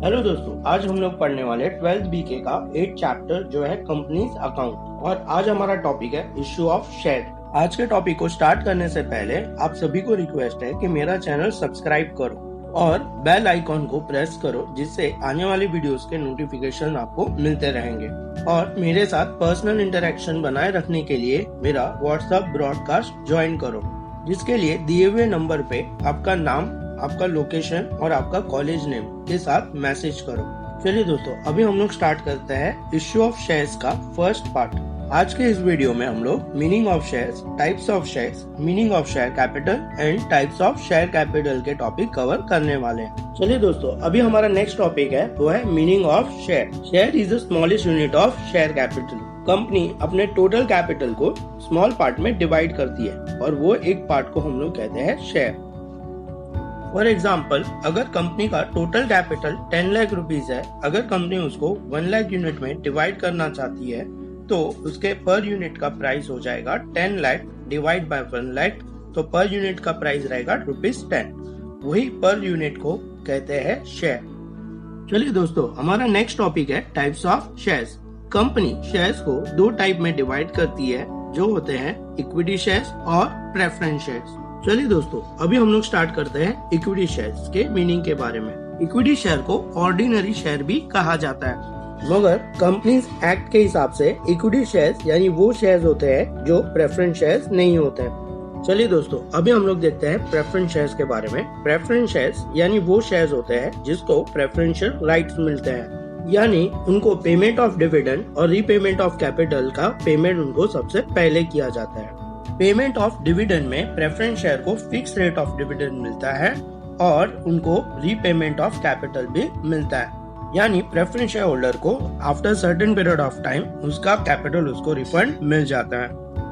Hello दोस्तों, आज हम लोग पढ़ने वाले 12th बीके का 8 चैप्टर जो है कंपनीज अकाउंट। और आज हमारा टॉपिक है इश्यू ऑफ शेयर। आज के टॉपिक को स्टार्ट करने से पहले आप सभी को रिक्वेस्ट है कि मेरा चैनल सब्सक्राइब करो और बेल आइकॉन को प्रेस करो, जिससे आने वाली वीडियोस के नोटिफिकेशन आपको मिलते रहेंगे। और मेरे साथ पर्सनल इंटरेक्शन बनाए रखने के लिए मेरा व्हाट्सएप ब्रॉडकास्ट ज्वाइन करो, जिसके लिए दिए हुए नंबर पे आपका नाम, आपका लोकेशन और आपका कॉलेज नेम के साथ मैसेज करो। चलिए दोस्तों, अभी हम लोग स्टार्ट करते हैं इश्यू ऑफ शेयर्स का फर्स्ट पार्ट। आज के इस वीडियो में हम लोग meaning of shares, types of shares, meaning of share capital and types of share capital के टॉपिक कवर करने वाले हैं। चलिए दोस्तों, अभी हमारा नेक्स्ट टॉपिक है वो है meaning of share. Share is the smallest unit of share capital. Company अपने टोटल कैपिटल को स्मॉल पार्ट में डिवाइड करती है और वो एक पार्ट को हम लोग कहते हैं शेयर। फॉर एग्जाम्पल, अगर कंपनी का टोटल कैपिटल 10 लाख रुपीज है, अगर कंपनी उसको 1 लाख यूनिट में डिवाइड करना चाहती है तो उसके पर यूनिट का प्राइस हो जाएगा 10 लाख डिवाइड बाय 1 लाख, तो पर यूनिट का प्राइस रहेगा ₹10। वही पर यूनिट को कहते हैं शेयर। चलिए दोस्तों, हमारा नेक्स्ट टॉपिक है types of shares. Company shares को दो टाइप में डिवाइड करती है, जो होते हैं इक्विटी शेयर्स और प्रेफरेंस शेयर्स। चलिए दोस्तों, अभी हम लोग स्टार्ट करते हैं इक्विटी शेयर्स के मीनिंग के बारे में। इक्विटी शेयर को ऑर्डिनरी शेयर भी कहा जाता है, मगर कंपनीज एक्ट के हिसाब से इक्विटी शेयर्स यानी वो शेयर्स होते हैं जो प्रेफरेंस शेयर्स नहीं होते हैं। चलिए दोस्तों, अभी हम लोग देखते हैं प्रेफरेंस शेयर्स के बारे में। प्रेफरेंस शेयर्स यानी वो शेयर्स होते हैं जिसको प्रेफरेंशियल राइट्स मिलते हैं, यानी उनको पेमेंट ऑफ डिविडेंड और रीपेमेंट ऑफ कैपिटल का पेमेंट उनको सबसे पहले किया जाता है। पेमेंट ऑफ डिविडेंड में प्रेफरेंस शेयर को फिक्स रेट ऑफ डिविडेंड मिलता है और उनको रीपेमेंट ऑफ कैपिटल भी मिलता है, यानी प्रेफरेंस शेयर होल्डर को after certain period of time उसका कैपिटल उसको रिफंड मिल जाता है।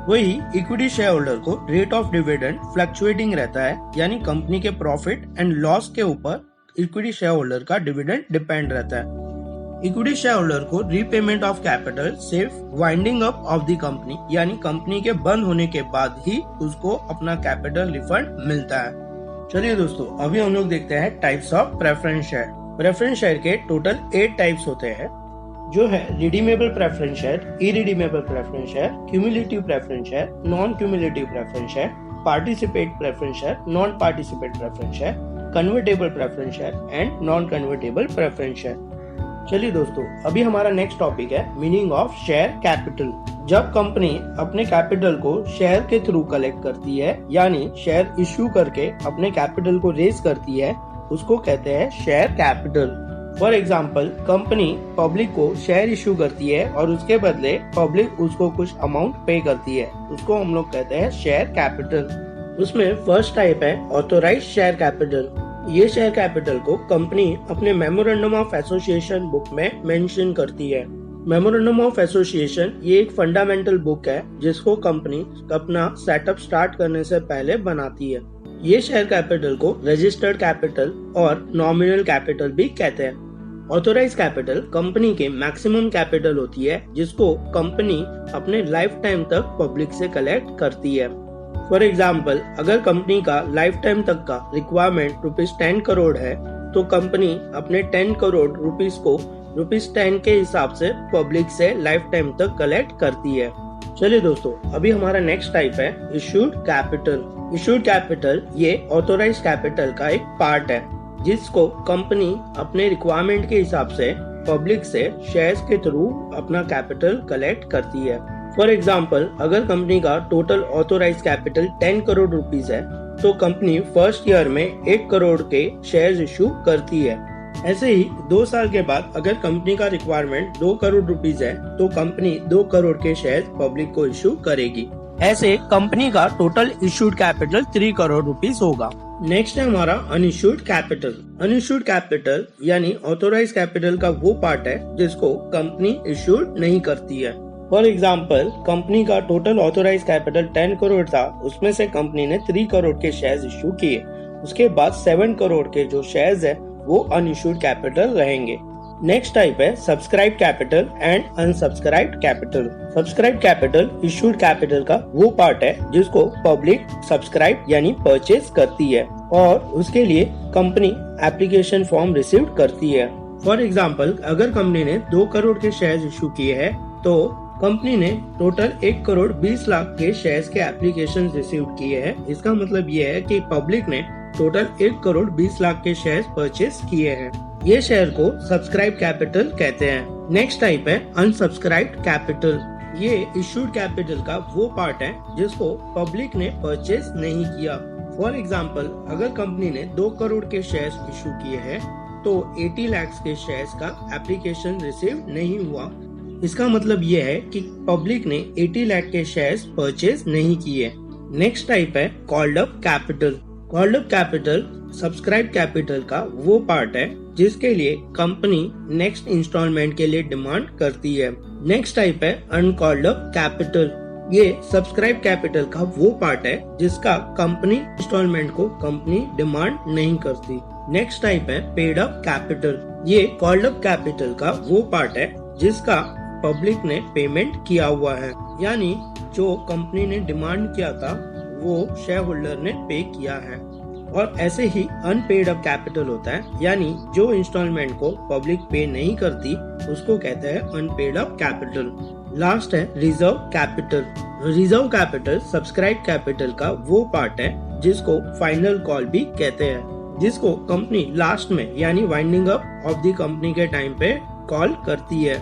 वही इक्विटी शेयर होल्डर को रेट ऑफ डिविडेंड फ्लक्चुएटिंग रहता है, यानी कंपनी के प्रॉफिट एंड लॉस के ऊपर इक्विटी शेयर होल्डर का डिविडेंड डिपेंड रहता है। इक्विटी शेयर होल्डर को रीपेमेंट ऑफ कैपिटल सिर्फ winding up of the company, यानी कंपनी के बंद होने के बाद ही उसको अपना कैपिटल रिफंड मिलता है। चलिए दोस्तों, अभी हम लोग देखते हैं types of preference share. Preference share के टोटल 8 टाइप्स होते हैं, जो है redeemable preference share, irredeemable preference share, cumulative preference share, non cumulative preference share, participate preference share, non participate preference share, convertible preference share and non convertible preference share. चलिए दोस्तों, अभी हमारा next topic है meaning of share capital. जब company अपने capital को share के through collect करती है, यानी शेयर इश्यू करके अपने कैपिटल को रेज करती है, उसको कहते हैं share capital. For example, company public को शेयर इश्यू करती है और उसके बदले पब्लिक उसको कुछ अमाउंट पे करती है, उसको हम लोग कहते हैं शेयर कैपिटल। उसमें फर्स्ट टाइप है ऑथोराइज्ड शेयर कैपिटल। ये शेयर कैपिटल को कंपनी अपने मेमोरेंडम ऑफ एसोसिएशन बुक में मेंशन करती है। मेमोरेंडम ऑफ एसोसिएशन ये एक फंडामेंटल बुक है जिसको कंपनी अपना सेटअप स्टार्ट करने से पहले बनाती है। ये शेयर कैपिटल को रजिस्टर्ड कैपिटल और नॉमिनल कैपिटल भी कहते हैं। ऑथोराइज कैपिटल कंपनी के मैक्सिमम कैपिटल होती है, जिसको कंपनी अपने लाइफ टाइम तक पब्लिक से कलेक्ट करती है। फॉर एग्जाम्पल, अगर कंपनी का लाइफ टाइम तक का रिक्वायरमेंट ₹10 करोड़ है, तो कंपनी अपने 10 करोड़ रुपीस को ₹10 के हिसाब से पब्लिक से लाइफ टाइम तक कलेक्ट करती है। चलिए दोस्तों, अभी हमारा नेक्स्ट टाइप है इश्यूड कैपिटल। इश्यूड कैपिटल ये ऑथोराइज्ड कैपिटल का एक पार्ट है, जिसको कंपनी अपने रिक्वायरमेंट के हिसाब से पब्लिक से शेयर्स के थ्रू अपना कैपिटल कलेक्ट करती है। फॉर एग्जाम्पल, अगर कंपनी का total authorise capital 10 crore rupees है, तो कंपनी फर्स्ट ईयर में 1 करोड़ के शेयर्स इशू करती है। ऐसे ही 2 साल के बाद अगर कंपनी का रिक्वायरमेंट 2 करोड़ रुपीस है, तो कंपनी 2 करोड़ के शेयर्स पब्लिक को इशू करेगी। ऐसे कंपनी का total issued capital 3 crore rupees होगा। नेक्स्ट है हमारा अनइश्यूड कैपिटल। अनइश्यूड कैपिटल यानी ऑथोराइज कैपिटल का वो पार्ट है जिसको कंपनी इश्यूड नहीं करती है। फॉर एग्जाम्पल, कंपनी का टोटल ऑथोराइज कैपिटल 10 करोड़ था, उसमें से कंपनी ने 3 करोड़ के शेयर्स इश्यू किए। उसके बाद 7 करोड़ के जो शेयर्स है वो अनइश्यूड कैपिटल रहेंगे। नेक्स्ट टाइप है subscribe capital and unsubscribed capital. Subscribe capital issued capital का वो पार्ट है जिसको पब्लिक सब्सक्राइब यानी परचेज करती है और उसके लिए कंपनी एप्लीकेशन फॉर्म रिसीव करती है। फॉर एग्जाम्पल, अगर कंपनी ने 2 करोड़ के शेयर इशू किए हैं तो कंपनी ने टोटल 1 करोड़ 20 लाख के शेयर्स के एप्लीकेशन रिसीव किए हैं। इसका मतलब ये है कि पब्लिक ने टोटल 1 करोड़ 20 लाख के शेयर्स परचेस किए हैं। ये शेयर को सब्सक्राइब कैपिटल कहते हैं। नेक्स्ट टाइप है अनसब्सक्राइब्ड कैपिटल। ये इशूड कैपिटल का वो पार्ट है जिसको पब्लिक ने परचेस नहीं किया। फॉर एग्जाम्पल, अगर कंपनी ने 2 करोड़ के शेयर्स इशू किए हैं तो 80 लाख के शेयर्स का एप्लीकेशन रिसीव नहीं हुआ। इसका मतलब ये है कि पब्लिक ने 80 लाख के शेयर्स परचेज नहीं किए। नेक्स्ट टाइप है called up capital. Called up capital subscribe capital का वो पार्ट है जिसके लिए कंपनी नेक्स्ट इंस्टॉलमेंट के लिए डिमांड करती है। नेक्स्ट टाइप है अनकॉल्ड अप कैपिटल। ये सब्सक्राइब कैपिटल का वो पार्ट है जिसका कंपनी इंस्टॉलमेंट को कंपनी डिमांड नहीं करती। नेक्स्ट टाइप है पेड अप कैपिटल। ये कॉल्ड अप कैपिटल का वो पार्ट है जिसका पब्लिक ने पेमेंट किया हुआ है, यानी जो कंपनी ने डिमांड किया था वो शेयर होल्डर ने पे किया है। और ऐसे ही अनपेड अप कैपिटल होता है, यानी जो इंस्टॉलमेंट को पब्लिक पे नहीं करती उसको कहते हैं अनपेड अप कैपिटल। लास्ट है reserve capital. Reserve capital subscribe capital का वो पार्ट है जिसको फाइनल कॉल भी कहते हैं, जिसको कंपनी लास्ट में यानी winding up of the company के टाइम पे कॉल करती है।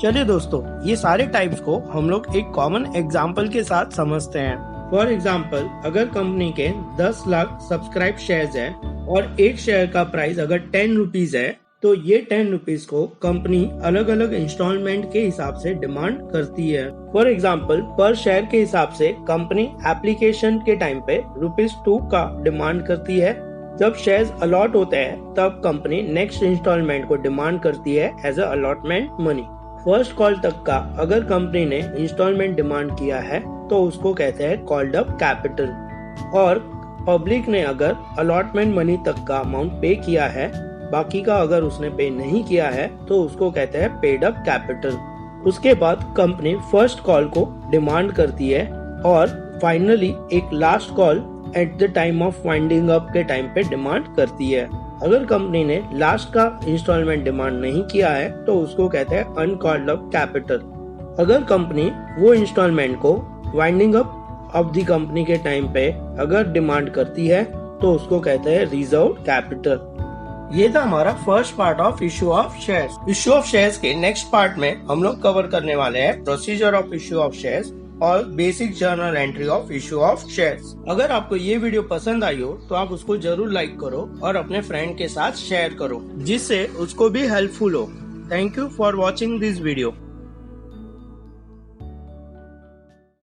चलिए दोस्तों, ये सारे टाइप्स को हम लोग एक कॉमन एग्जाम्पल के साथ समझते हैं। फॉर एग्जाम्पल, अगर कंपनी के 10 लाख सब्सक्राइब शेयर्स है और एक शेयर का प्राइस अगर 10 रुपीज है तो ये 10 रुपीज को कंपनी अलग अलग इंस्टॉलमेंट के हिसाब से डिमांड करती है। फॉर एग्जाम्पल, पर शेयर के हिसाब से कंपनी एप्लीकेशन के टाइम पे ₹2 का डिमांड करती है। जब शेयर्स अलॉट होते हैं तब कंपनी नेक्स्ट इंस्टॉलमेंट को डिमांड करती है as a allotment money. First call तक का अगर कंपनी ने इंस्टॉलमेंट डिमांड किया है तो उसको कहते हैं कॉल्ड अप कैपिटल। और पब्लिक ने अगर अलॉटमेंट मनी तक का अमाउंट पे किया है, बाकी का अगर उसने पे नहीं किया है तो उसको कहते हैं पेड अप कैपिटल। उसके बाद कंपनी फर्स्ट कॉल को डिमांड करती है और फाइनली एक last call at the time of winding up के टाइम पे डिमांड करती है। अगर कंपनी ने लास्ट का इंस्टॉलमेंट डिमांड नहीं किया है तो उसको कहते हैं अनकॉल्ड अप कैपिटल। अगर कंपनी वो इंस्टॉलमेंट को winding up of the company के टाइम पे अगर डिमांड करती है तो उसको कहते हैं रिजर्व कैपिटल। ये था हमारा first part of issue of shares. Issue of shares के नेक्स्ट पार्ट में हम लोग कवर करने वाले हैं procedure of issue of shares और basic journal entry of issue of shares. अगर आपको ये वीडियो पसंद आई हो तो आप उसको जरूर लाइक करो और अपने फ्रेंड के साथ शेयर करो जिससे उसको भी हेल्पफुल हो। Thank you for watching this video.